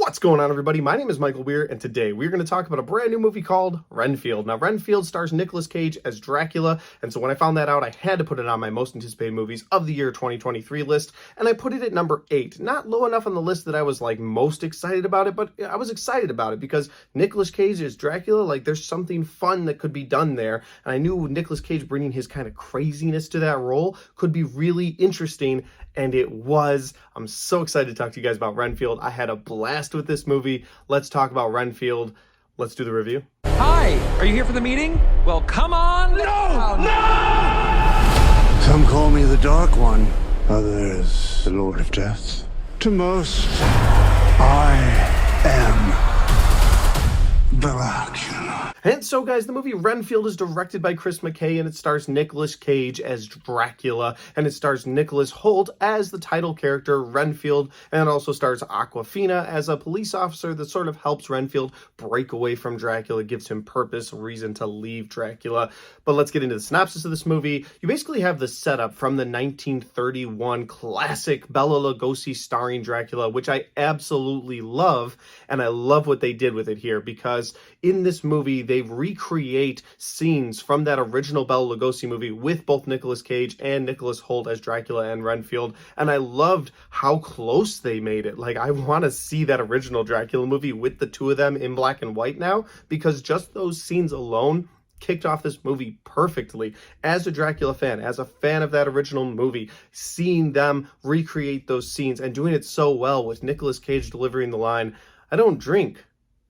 What's going on, everybody? My name is Michael Weer, and today we're going to talk about a brand new movie called Renfield. Now, Renfield stars Nic Cage as Dracula, and so when I found that out, I had to put it on my most anticipated movies of the year 2023 list, and I put it at number 8. Not low enough on the list that I was, most excited about it, but I was excited about it because Nic Cage is Dracula. There's something fun that could be done there, and I knew Nic Cage bringing his kind of craziness to that role could be really interesting, and it was. I'm so excited to talk to you guys about Renfield. I had a blast with this movie. Let's talk about Renfield. Let's do the review. Hi, are you here for the meeting? Well, come on. No! Some call me the Dark One, others the Lord of Death. To most, I am Dracula. And so, guys, the movie Renfield is directed by Chris McKay, and it stars Nic Cage as Dracula, and it stars Nicholas Hoult as the title character, Renfield, and it also stars Awkwafina as a police officer that sort of helps Renfield break away from Dracula, gives him purpose, reason to leave Dracula. But let's get into the synopsis of this movie. You basically have the setup from the 1931 classic Bela Lugosi starring Dracula, which I absolutely love, and I love what they did with it here, because in this movie, they recreate scenes from that original Bela Lugosi movie with both Nicolas Cage and Nicholas Hoult as Dracula and Renfield, and I loved how close they made it. I want to see that original Dracula movie with the two of them in black and white now, because just those scenes alone kicked off this movie perfectly. As a Dracula fan, as a fan of that original movie, seeing them recreate those scenes and doing it so well with Nicolas Cage delivering the line, "I don't drink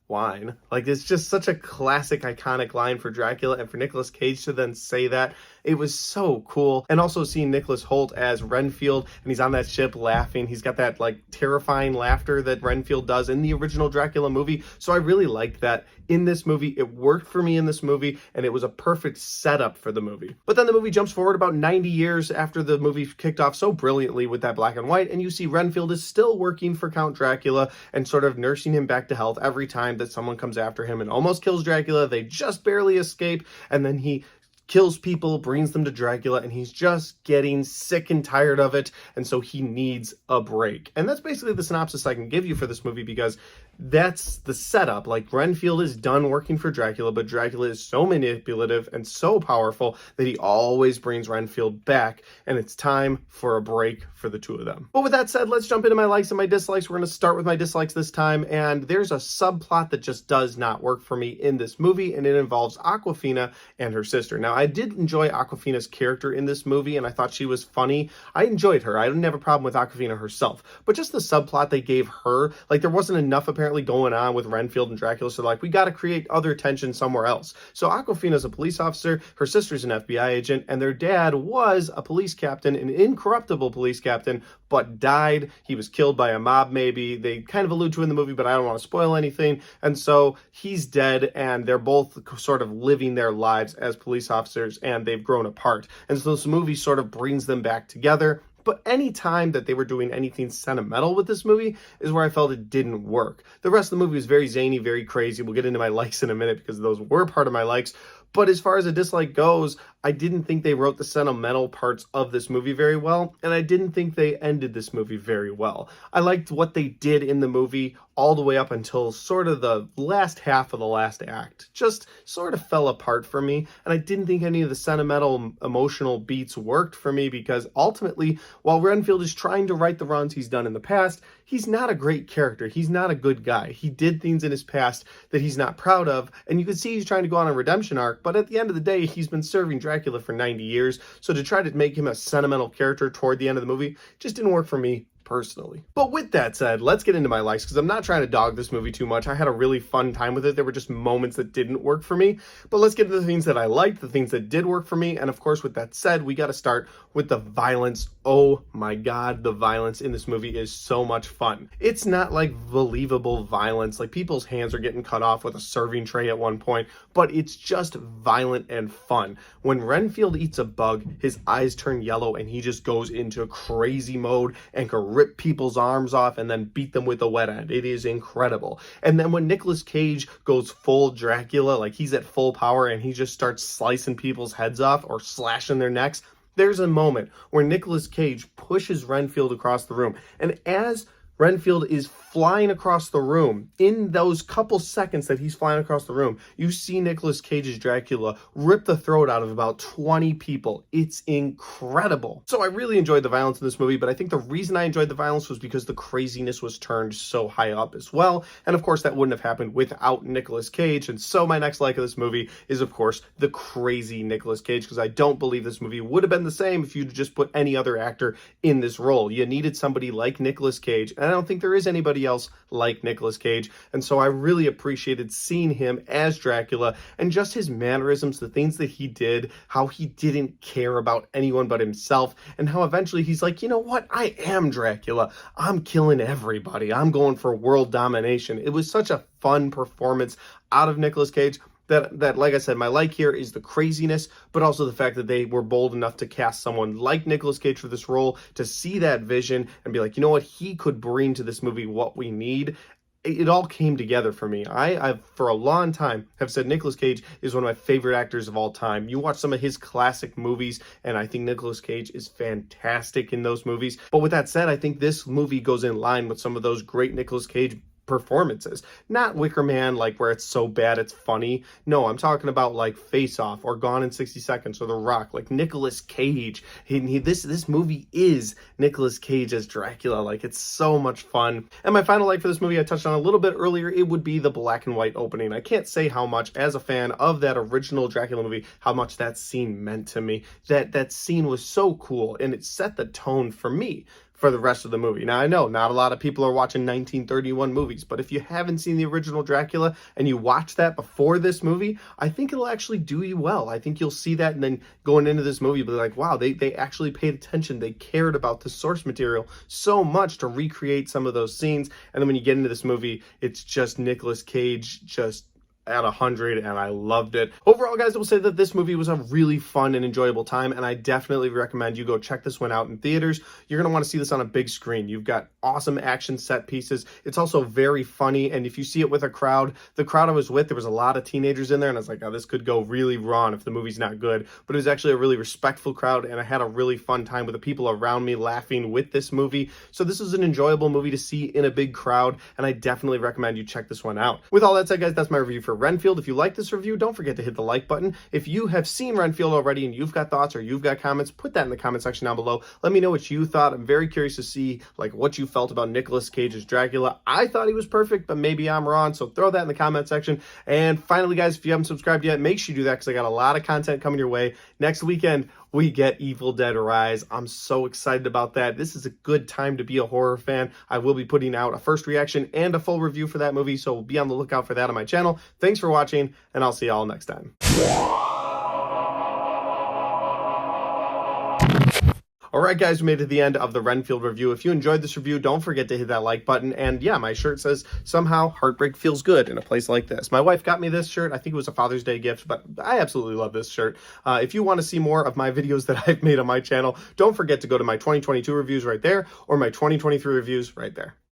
wine." It's just such a classic, iconic line for Dracula, and for Nicolas Cage to then say that, it was so cool. And also seeing Nicholas Hoult as Renfield, and he's on that ship laughing. He's got that terrifying laughter that Renfield does in the original Dracula movie. So I really liked that in this movie. It worked for me in this movie, and it was a perfect setup for the movie. But then the movie jumps forward about 90 years after the movie kicked off so brilliantly with that black and white, and you see Renfield is still working for Count Dracula and sort of nursing him back to health every time that someone comes after him and almost kills Dracula. They just barely escape, and then he kills people, brings them to Dracula, and he's just getting sick and tired of it, and so he needs a break. And that's basically the synopsis I can give you for this movie, because that's the setup. Renfield is done working for Dracula, but Dracula is so manipulative and so powerful that he always brings Renfield back, and it's time for a break for the two of them. But with that said, let's jump into my likes and my dislikes. We're going to start with my dislikes this time, and there's a subplot that just does not work for me in this movie, and it involves Awkwafina and her sister. Now, I did enjoy Awkwafina's character in this movie, and I thought she was funny. I enjoyed her. I didn't have a problem with Awkwafina herself, but just the subplot they gave her, there wasn't enough apparently going on with Renfield and Dracula, so we got to create other tension somewhere else. So Awkwafina's a police officer, her sister's an FBI agent, and their dad was a police captain, an incorruptible police captain, but died. He was killed by a mob, maybe. They kind of allude to it in the movie, but I don't want to spoil anything. And so he's dead, and they're both sort of living their lives as police officers, and they've grown apart. And so this movie sort of brings them back together. But any time that they were doing anything sentimental with this movie is where I felt it didn't work. The rest of the movie was very zany, very crazy. We'll get into my likes in a minute because those were part of my likes. But as far as a dislike goes, I didn't think they wrote the sentimental parts of this movie very well, and I didn't think they ended this movie very well. I liked what they did in the movie all the way up until sort of the last half of the last act. Just sort of fell apart for me, and I didn't think any of the sentimental, emotional beats worked for me, because ultimately, while Renfield is trying to right the wrongs he's done in the past, he's not a great character. He's not a good guy. He did things in his past that he's not proud of, and you can see he's trying to go on a redemption arc, but at the end of the day, he's been serving Dracula for 90 years, so to try to make him a sentimental character toward the end of the movie just didn't work for me personally. But with that said, let's get into my likes, because I'm not trying to dog this movie too much. I had a really fun time with it. There were just moments that didn't work for me, but let's get into the things that I liked, the things that did work for me, and of course, with that said, we got to start with the violence. Oh my god, the violence in this movie is so much fun. It's not believable violence, people's hands are getting cut off with a serving tray at one point, but it's just violent and fun. When Renfield eats a bug, his eyes turn yellow and he just goes into crazy mode and can rip people's arms off and then beat them with a wet end. It is incredible. And then when Nicolas Cage goes full Dracula, he's at full power and he just starts slicing people's heads off or slashing their necks, there's a moment where Nicolas Cage pushes Renfield across the room. And as Renfield is flying across the room. In those couple seconds that he's flying across the room, you see Nicolas Cage's Dracula rip the throat out of about 20 people. It's incredible. So I really enjoyed the violence in this movie, but I think the reason I enjoyed the violence was because the craziness was turned so high up as well. And of course, that wouldn't have happened without Nicolas Cage. And so my next like of this movie is, of course, the crazy Nicolas Cage, because I don't believe this movie would have been the same if you'd just put any other actor in this role. You needed somebody like Nicolas Cage, and I don't think there is anybody else like Nicolas Cage, and so I really appreciated seeing him as Dracula and just his mannerisms, the things that he did, how he didn't care about anyone but himself, and how eventually he's like, you know what, I am Dracula, I'm killing everybody, I'm going for world domination. It was such a fun performance out of Nicolas Cage. That, like I said, my like here is the craziness, but also the fact that they were bold enough to cast someone like Nicolas Cage for this role, to see that vision and be like, you know what, he could bring to this movie what we need. It all came together for me. I've for a long time have said Nicolas Cage is one of my favorite actors of all time. You watch some of his classic movies, and I think Nicolas Cage is fantastic in those movies. But with that said, I think this movie goes in line with some of those great Nicolas Cage performances. Not Wicker Man, like where it's so bad it's funny. No, I'm talking about like Face Off or Gone in 60 Seconds or The Rock. Like Nicolas Cage. This movie is Nicolas Cage as Dracula. Like, it's so much fun. And my final like for this movie I touched on a little bit earlier. It would be the black and white opening. I can't say how much, as a fan of that original Dracula movie, how much that scene meant to me. That scene was so cool, and it set the tone for me for the rest of the movie. Now, I know not a lot of people are watching 1931 movies, but if you haven't seen the original Dracula and you watch that before this movie, I think it'll actually do you well. I think you'll see that, and then going into this movie, you'll be like, wow, they actually paid attention. They cared about the source material so much to recreate some of those scenes. And then when you get into this movie, it's just Nicolas Cage just at 100, and I loved it. Overall, guys, I will say that this movie was a really fun and enjoyable time, and I definitely recommend you go check this one out in theaters. You're going to want to see this on a big screen. You've got awesome action set pieces. It's also very funny, and if you see it with a crowd, the crowd I was with, there was a lot of teenagers in there, and I was like, oh, this could go really wrong if the movie's not good. But it was actually a really respectful crowd, and I had a really fun time with the people around me laughing with this movie. So this is an enjoyable movie to see in a big crowd, and I definitely recommend you check this one out. With all that said, guys, that's my review for Renfield. If you like this review, don't forget to hit the like button. If you have seen Renfield already and you've got thoughts or you've got comments, put that in the comment section down below. Let me know what you thought. I'm very curious to see like what you felt about Nicolas Cage's Dracula. I thought he was perfect, but maybe I'm wrong, so throw that in the comment section. And finally, guys, if you haven't subscribed yet, make sure you do that, because I got a lot of content coming your way. Next weekend, we get Evil Dead Rise. I'm so excited about that. This is a good time to be a horror fan. I will be putting out a first reaction and a full review for that movie, so be on the lookout for that on my channel. Thanks for watching, and I'll see y'all next time. Alright, guys, we made it to the end of the Renfield review. If you enjoyed this review, don't forget to hit that like button. And yeah, my shirt says, somehow heartbreak feels good in a place like this. My wife got me this shirt. I think it was a Father's Day gift, but I absolutely love this shirt. If you want to see more of my videos that I've made on my channel, don't forget to go to my 2022 reviews right there, or my 2023 reviews right there.